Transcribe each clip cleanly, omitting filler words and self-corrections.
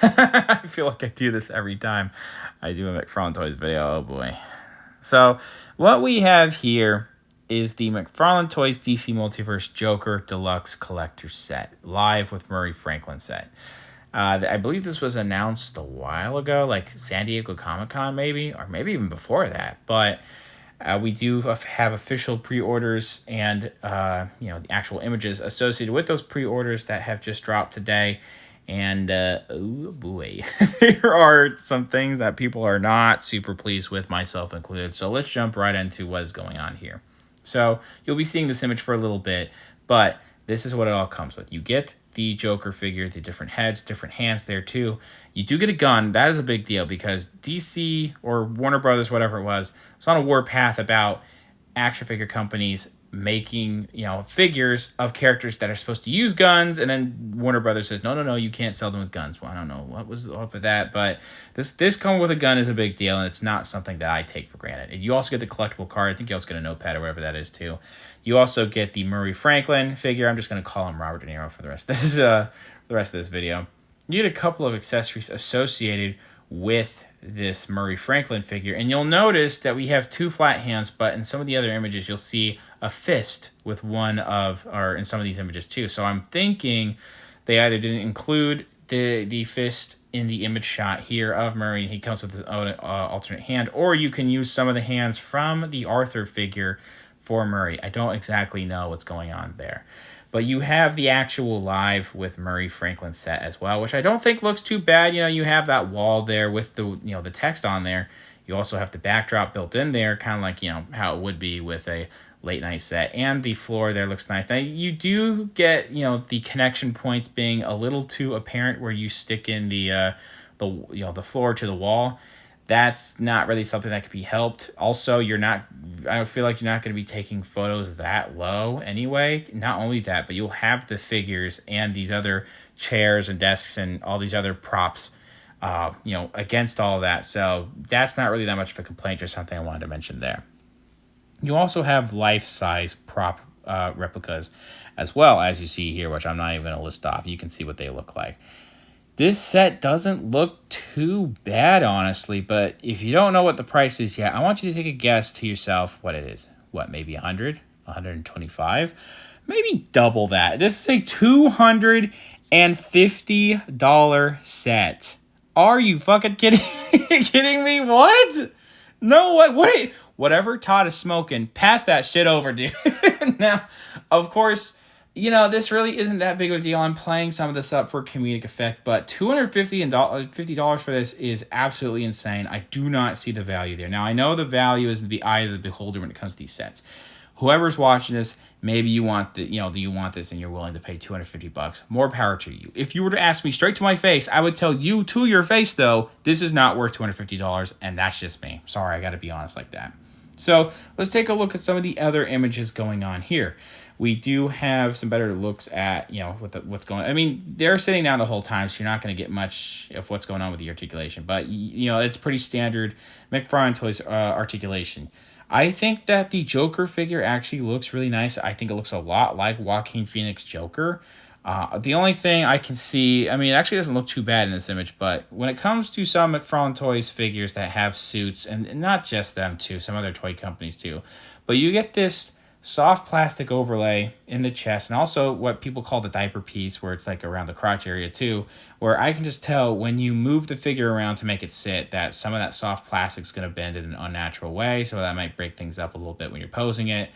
I feel like I do this every time I do a McFarlane Toys video. Oh boy. So, what we have here is the McFarlane Toys DC Multiverse Joker Deluxe Collectors Set, live with Murray Franklin set. I believe this was announced a while ago, like San Diego Comic-Con maybe, or maybe even before that. But we do have official pre-orders and the actual images associated with those pre-orders that have just dropped today. And oh boy, there are some things that people are not super pleased with, myself included. So let's jump right into what is going on here. So you'll be seeing this image for a little bit, but this is what it all comes with. You get the Joker figure, the different heads, different hands there too. You do get a gun. That is a big deal because DC or Warner Brothers, whatever it was on a warpath about action figure companies making figures of characters that are supposed to use guns, and then Warner Brothers says no, you can't sell them with guns. Well, I don't know what was up with that, but this coming with a gun is a big deal, and it's not something that I take for granted. And you also get the collectible card. I think you also get a notepad or whatever that is too. You also get the Murray Franklin figure. I'm just going to call him Robert De Niro for the rest of this video. You get a couple of accessories associated with this Murray Franklin figure, and you'll notice that we have two flat hands, but in some of the other images you'll see a fist with or in some of these images too. So I'm thinking they either didn't include the fist in the image shot here of Murray, he comes with his own alternate hand, or you can use some of the hands from the Arthur figure for Murray. I don't exactly know what's going on there. But you have the actual live with Murray Franklin set as well, which I don't think looks too bad. You have that wall there with the text on there. You also have the backdrop built in there, kind of like how it would be with a late night set. And the floor there looks nice. Now you do get the connection points being a little too apparent where you stick in the floor to the wall. That's not really something that could be helped. Also, I feel like you're not going to be taking photos that low anyway. Not only that, but you'll have the figures and these other chairs and desks and all these other props, against all of that. So that's not really that much of a complaint, just something I wanted to mention there. You also have life-size prop replicas as well, as you see here, which I'm not even going to list off. You can see what they look like. This set doesn't look too bad, honestly, but if you don't know what the price is yet, I want you to take a guess to yourself what it is. What, maybe 100? 125? Maybe double that. This is a $250 set. Are you fucking kidding me? What? No way. Whatever Todd is smoking, pass that shit over, dude. Now, of course, this really isn't that big of a deal. I'm playing some of this up for comedic effect, but $250 for this is absolutely insane. I do not see the value there. Now, I know the value is the eye of the beholder when it comes to these sets. Whoever's watching this, maybe you want do you want this and you're willing to pay $250? More power to you. If you were to ask me straight to my face, I would tell you to your face, though, this is not worth $250, and that's just me. Sorry, I got to be honest like that. So let's take a look at some of the other images going on here. We do have some better looks at, what's going on. I mean, they're sitting down the whole time, so you're not going to get much of what's going on with the articulation. But, it's pretty standard McFarlane Toys articulation. I think that the Joker figure actually looks really nice. I think it looks a lot like Joaquin Phoenix Joker. The only thing I can see, it actually doesn't look too bad in this image, but when it comes to some McFarlane Toys figures that have suits, and not just them too, some other toy companies too, but you get this soft plastic overlay in the chest, and also what people call the diaper piece, where it's like around the crotch area too, where I can just tell when you move the figure around to make it sit that some of that soft plastic's going to bend in an unnatural way, so that might break things up a little bit when you're posing it.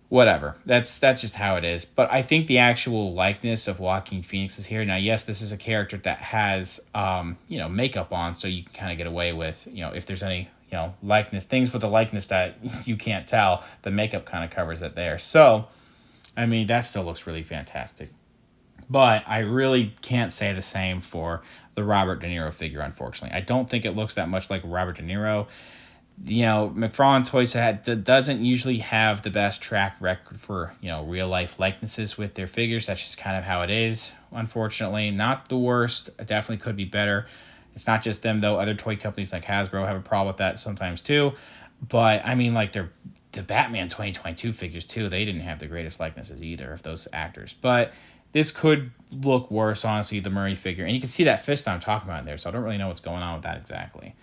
Whatever. That's just how it is. But I think the actual likeness of Joaquin Phoenix is here. Now, yes, this is a character that has makeup on, so you can kind of get away with, if there's any likeness, things with the likeness that you can't tell, the makeup kind of covers it there. So, that still looks really fantastic. But I really can't say the same for the Robert De Niro figure, unfortunately. I don't think it looks that much like Robert De Niro. McFarlane Toys doesn't usually have the best track record for, real life likenesses with their figures. That's just kind of how it is, unfortunately. Not the worst. It definitely could be better. It's not just them, though. Other toy companies like Hasbro have a problem with that sometimes, too. But, the Batman 2022 figures, too, they didn't have the greatest likenesses either of those actors. But this could look worse, honestly, the Murray figure. And you can see that fist I'm talking about in there, so I don't really know what's going on with that exactly.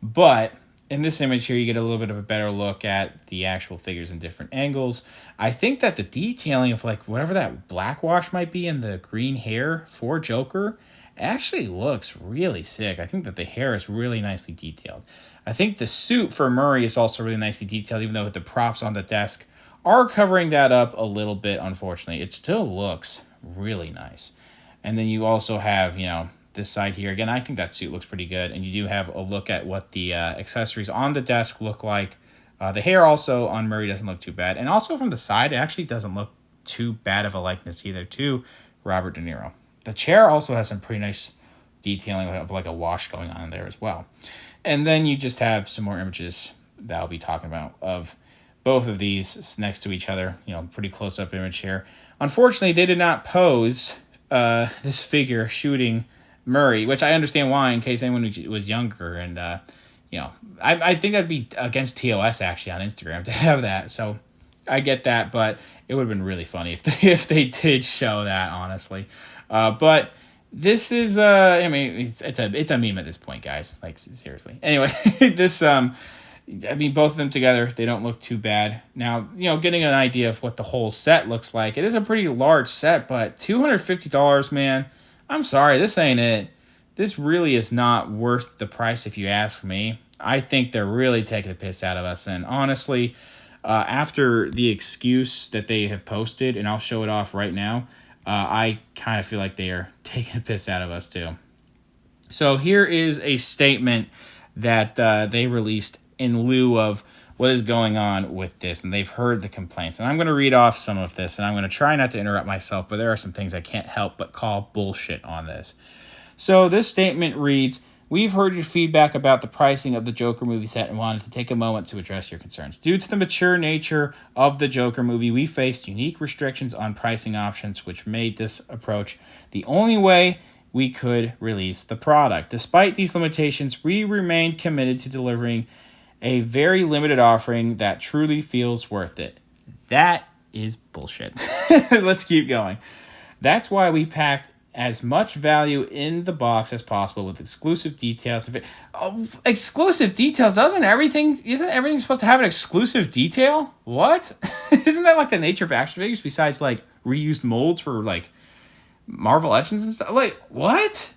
But in this image here, you get a little bit of a better look at the actual figures in different angles. I think that the detailing of like whatever that black wash might be in the green hair for Joker actually looks really sick. I think that the hair is really nicely detailed. I think the suit for Murray is also really nicely detailed, even though the props on the desk are covering that up a little bit, unfortunately. It still looks really nice. And then you also have, this side here. Again, I think that suit looks pretty good. And you do have a look at what the accessories on the desk look like. The hair also on Murray doesn't look too bad. And also from the side, it actually doesn't look too bad of a likeness either to Robert De Niro. The chair also has some pretty nice detailing of like a wash going on there as well. And then you just have some more images that I'll be talking about of both of these next to each other. Pretty close-up image here. Unfortunately, they did not pose this figure shooting Murray, which I understand why, in case anyone was younger. And, I think that'd be against TOS, actually, on Instagram to have that. So I get that, but it would have been really funny if they did show that, honestly. But this is, it's a meme at this point, guys. Like, seriously. Anyway, both of them together, they don't look too bad. Now, getting an idea of what the whole set looks like. It is a pretty large set, but $250, man. I'm sorry, this ain't it. This really is not worth the price if you ask me. I think they're really taking the piss out of us. And honestly, after the excuse that they have posted, and I'll show it off right now, I kind of feel like they are taking the piss out of us too. So here is a statement that they released in lieu of what is going on with this, and they've heard the complaints. And I'm going to read off some of this, and I'm going to try not to interrupt myself, but there are some things I can't help but call bullshit on this. So this statement reads, "We've heard your feedback about the pricing of the Joker movie set and wanted to take a moment to address your concerns. Due to the mature nature of the Joker movie, we faced unique restrictions on pricing options, which made this approach the only way we could release the product. Despite these limitations, we remained committed to delivering a very limited offering that truly feels worth it." That is bullshit. Let's keep going. "That's why we packed as much value in the box as possible with exclusive details." Exclusive details? Isn't everything supposed to have an exclusive detail? What? Isn't that like the nature of action figures besides like reused molds for like Marvel Legends and stuff? Like, what?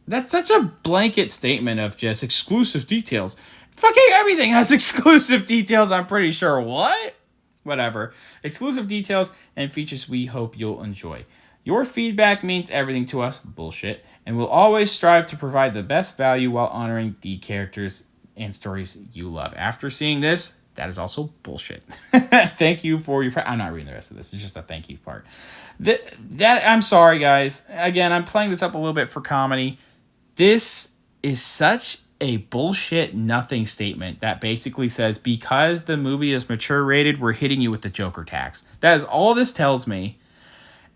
That's such a blanket statement of just exclusive details. Fucking everything has exclusive details, I'm pretty sure. What? Whatever. Exclusive details and features we hope you'll enjoy. Your feedback means everything to us. Bullshit. And we'll always strive to provide the best value while honoring the characters and stories you love. After seeing this, that is also bullshit. Thank you for your... I'm not reading the rest of this. It's just a thank you part. I'm sorry, guys. Again, I'm playing this up a little bit for comedy. This is such a bullshit nothing statement that basically says, because the movie is mature rated, we're hitting you with the Joker tax. That is all this tells me.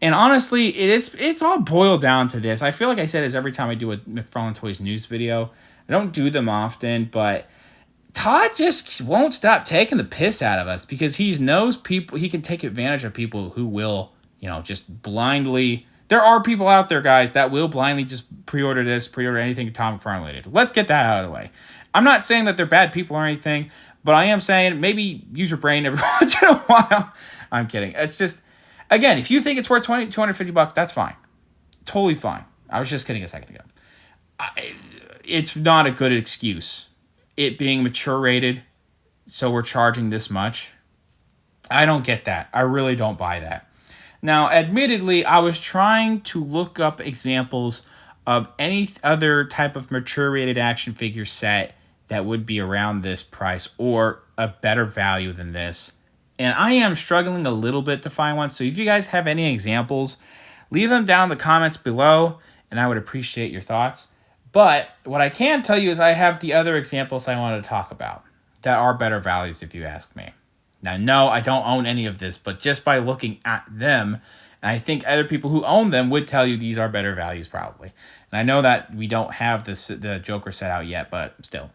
And honestly, it's all boiled down to this. I feel like I say this every time I do a McFarlane Toys news video. I don't do them often, but Todd just won't stop taking the piss out of us because he knows people. He can take advantage of people who will, just blindly. There are people out there, guys, that will blindly just pre-order anything Tom McFarlane related. Let's get that out of the way. I'm not saying that they're bad people or anything, but I am saying maybe use your brain every once in a while. I'm kidding. It's just, again, if you think it's worth $250, that's fine. Totally fine. I was just kidding a second ago. It's not a good excuse. It being mature rated, so we're charging this much. I don't get that. I really don't buy that. Now, admittedly, I was trying to look up examples of any other type of mature rated action figure set that would be around this price or a better value than this. And I am struggling a little bit to find one. So if you guys have any examples, leave them down in the comments below, and I would appreciate your thoughts. But what I can tell you is I have the other examples I wanted to talk about that are better values if you ask me. Now, no, I don't own any of this, but just by looking at them, and I think other people who own them would tell you these are better values probably. And I know that we don't have the Joker set out yet, but still.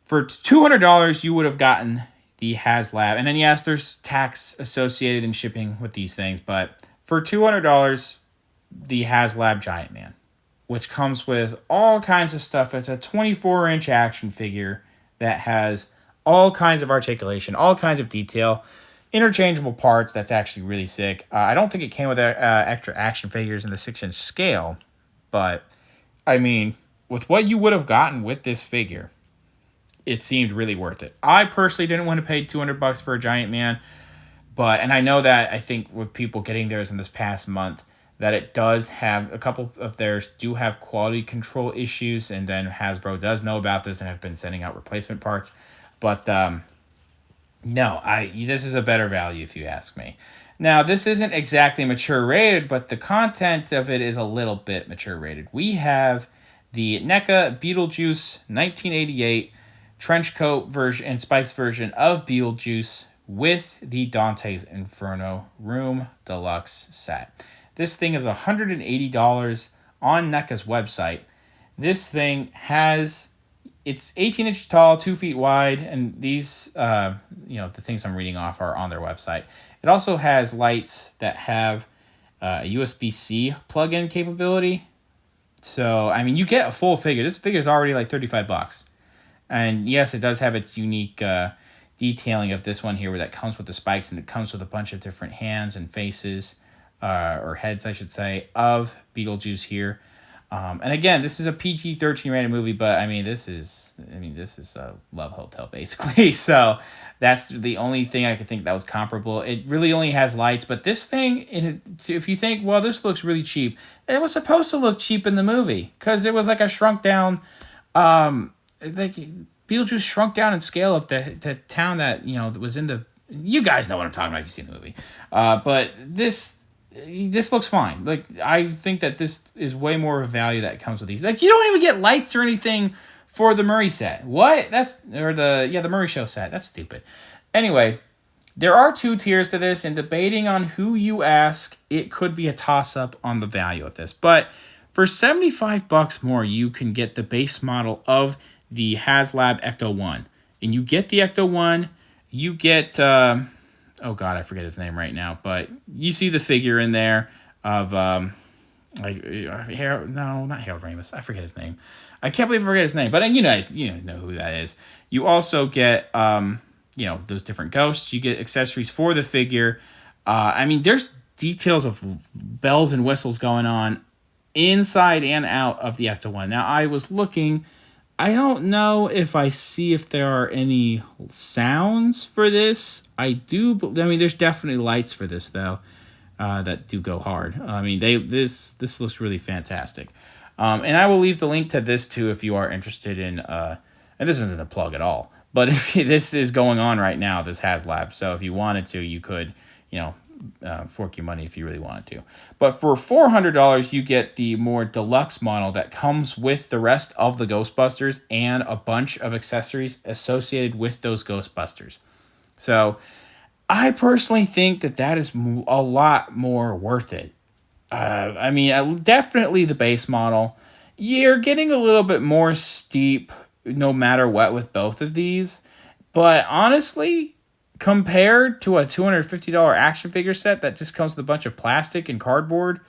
For $200, you would have gotten the Haslab. And then, yes, there's tax associated in shipping with these things, but for $200, the Haslab Giant Man, which comes with all kinds of stuff. It's a 24-inch action figure that has all kinds of articulation, all kinds of detail, interchangeable parts. That's actually really sick. I don't think it came with extra action figures in the 6-inch scale, but I mean, with what you would have gotten with this figure, it seemed really worth it. I personally didn't want to pay $200 for a Giant Man, and I know that I think with people getting theirs in this past month, that it does have a couple of theirs do have quality control issues, and then Hasbro does know about this and have been sending out replacement parts. But no, this is a better value if you ask me. Now, this isn't exactly mature rated, but the content of it is a little bit mature rated. We have the NECA Beetlejuice 1988 trench coat version and Spikes version of Beetlejuice with the Dante's Inferno Room Deluxe set. This thing is $180 on NECA's website. This thing it's 18 inches tall, 2 feet wide, and these, the things I'm reading off are on their website. It also has lights that have a USB-C plug-in capability. So, I mean, you get a full figure. This figure is already like $35. And yes, it does have its unique detailing of this one here where that comes with the spikes, and it comes with a bunch of different hands and faces, or heads, I should say, of Beetlejuice here. And again, this is a PG-13 rated movie, but I mean, this is a Love Hotel basically. So that's the only thing I could think that was comparable. It really only has lights, but this thing, if you think, well, this looks really cheap, it was supposed to look cheap in the movie because it was like a shrunk down, like Beetlejuice shrunk down in scale of the town that was in the. You guys know what I'm talking about if you've seen the movie, but this looks fine. Like, I think that this is way more of a value that comes with these. Like, you don't even get lights or anything for the Murray set. What? The Murray Show set. That's stupid. Anyway, there are 2 tiers to this, and debating on who you ask, it could be a toss-up on the value of this. But for $75 more, you can get the base model of the Haslab Ecto 1. And you get the Ecto 1, you get... oh God, I forget his name right now, but you see the figure in there of not Harold Ramis. I forget his name. I can't believe I forget his name, but you know who that is. You also get those different ghosts. You get accessories for the figure. I mean, there's details of bells and whistles going on inside and out of the Ecto 1. Now, I was looking. I don't know if there are any sounds for this. There's definitely lights for this, though, that do go hard. I mean, this looks really fantastic. And I will leave the link to this, too, if you are interested in, and this isn't a plug at all, but if this is going on right now, this Haslab. So if you wanted to, you could, fork your money if you really wanted to. But for $400, you get the more deluxe model that comes with the rest of the Ghostbusters and a bunch of accessories associated with those Ghostbusters. So I personally think that is a lot more worth it. I mean, definitely the base model. You're getting a little bit more steep no matter what with both of these. But honestly, compared to a $250 action figure set that just comes with a bunch of plastic and cardboard,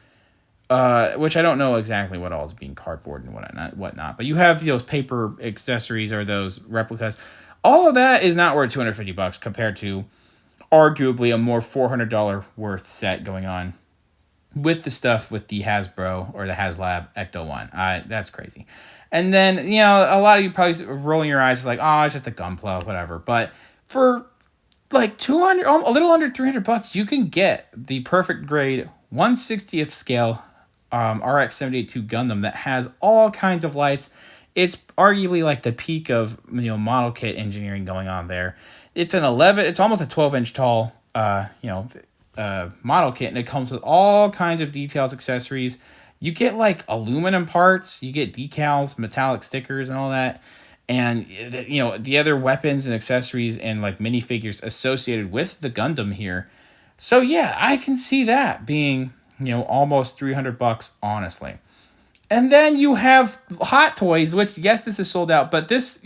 which I don't know exactly what all is being cardboard and whatnot, but you have those paper accessories or those replicas. All of that is not worth $250 compared to arguably a more $400 worth set going on with the stuff with the Hasbro or the Haslab Ecto 1. That's crazy. And then, a lot of you probably rolling your eyes like, oh, it's just a Gunpla, whatever. But for like $200, a little under $300, you can get the perfect grade 1/60th scale RX-78-2 Gundam that has all kinds of lights. It's arguably like the peak of model kit engineering going on there. It's it's almost a 12-inch tall model kit, and it comes with all kinds of details, accessories. You get like aluminum parts, you get decals, metallic stickers, and all that. And, the other weapons and accessories and, like, minifigures associated with the Gundam here. So, yeah, I can see that being, almost $300, honestly. And then you have Hot Toys, which, yes, this is sold out. But this,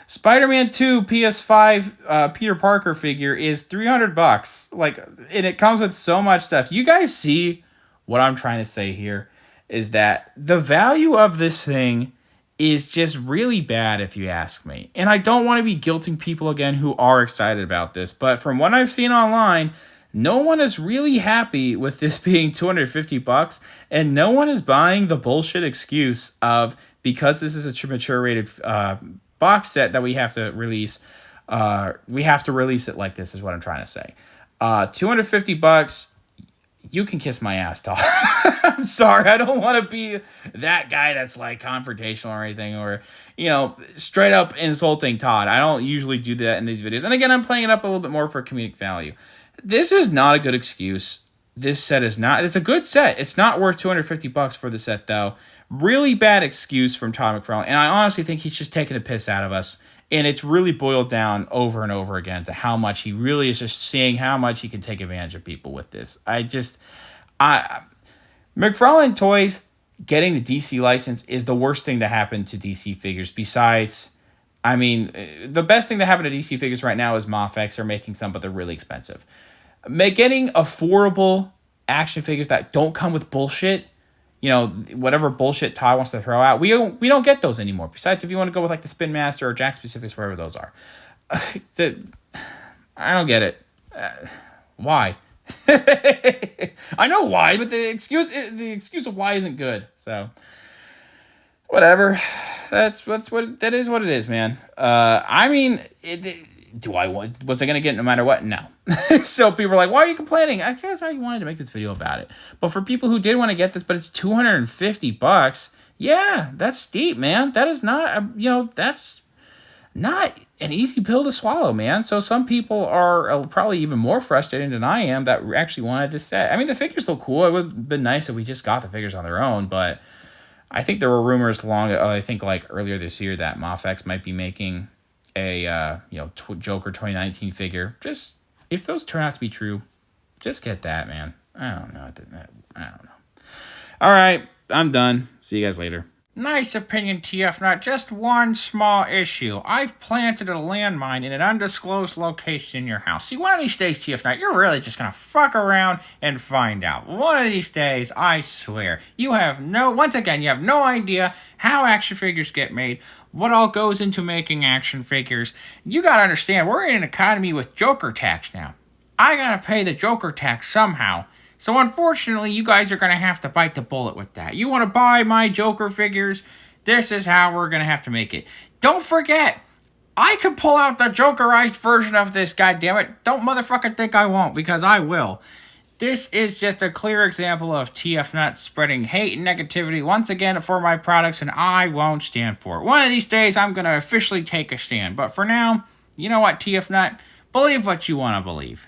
Spider-Man 2 PS5 Peter Parker figure is $300. Like, and it comes with so much stuff. You guys see what I'm trying to say here is that the value of this thing is just really bad if you ask me. And I don't want to be guilting people again who are excited about this, but from what I've seen online, no one is really happy with this being $250, and no one is buying the bullshit excuse of because this is a mature rated box set that we have to release. We have to release it like this is what I'm trying to say. $250. You can kiss my ass, Todd. I'm sorry. I don't want to be that guy that's like confrontational or anything, or, you know, straight up insulting Todd. I don't usually do that in these videos. And again, I'm playing it up a little bit more for comedic value. This is not a good excuse. This set is not. It's a good set. It's not worth $250 for the set, though. Really bad excuse from Todd McFarlane. And I honestly think he's just taking the piss out of us. And it's really boiled down over and over again to how much he really is just seeing how much he can take advantage of people with this. McFarlane Toys getting the DC license is the worst thing that happened to DC figures. Besides, I mean, the best thing that happened to DC figures right now is Mafex are making some, but they're really expensive. Getting affordable action figures that don't come with bullshit, you know, whatever bullshit Todd wants to throw out, we don't get those anymore. Besides, if you want to go with like the Spin Master or Jack Specifics, wherever those are, I don't get it. Why? I know why, but the excuse of why isn't good. So whatever. That is what it is, man. I mean, was I gonna get it no matter what? No. So people are like, why are you complaining? I guess I wanted to make this video about it. But for people who did want to get this, but it's $250, yeah, that's steep, man. That is not, that's not an easy pill to swallow, man. So some people are probably even more frustrated than I am that actually wanted this set. I mean, the figures look cool. It would have been nice if we just got the figures on their own, but I think there were rumors earlier this year that Mafex might be making a Joker 2019 figure. Just if those turn out to be true, just get that, man. I don't know. All right, I'm done. See you guys later. Nice opinion, TF Nut. Just one small issue. I've planted a landmine in an undisclosed location in your house. See, one of these days, TF Nut, you're really just gonna fuck around and find out. One of these days, I swear, you have no idea how action figures get made, what all goes into making action figures. You gotta understand, we're in an economy with Joker tax now. I gotta pay the Joker tax somehow. So unfortunately, you guys are going to have to bite the bullet with that. You want to buy my Joker figures? This is how we're going to have to make it. Don't forget, I can pull out the Jokerized version of this, goddammit. Don't motherfucking think I won't, because I will. This is just a clear example of TF Nut spreading hate and negativity once again for my products, and I won't stand for it. One of these days, I'm going to officially take a stand. But for now, you know what, TF Nut? Believe what you want to believe.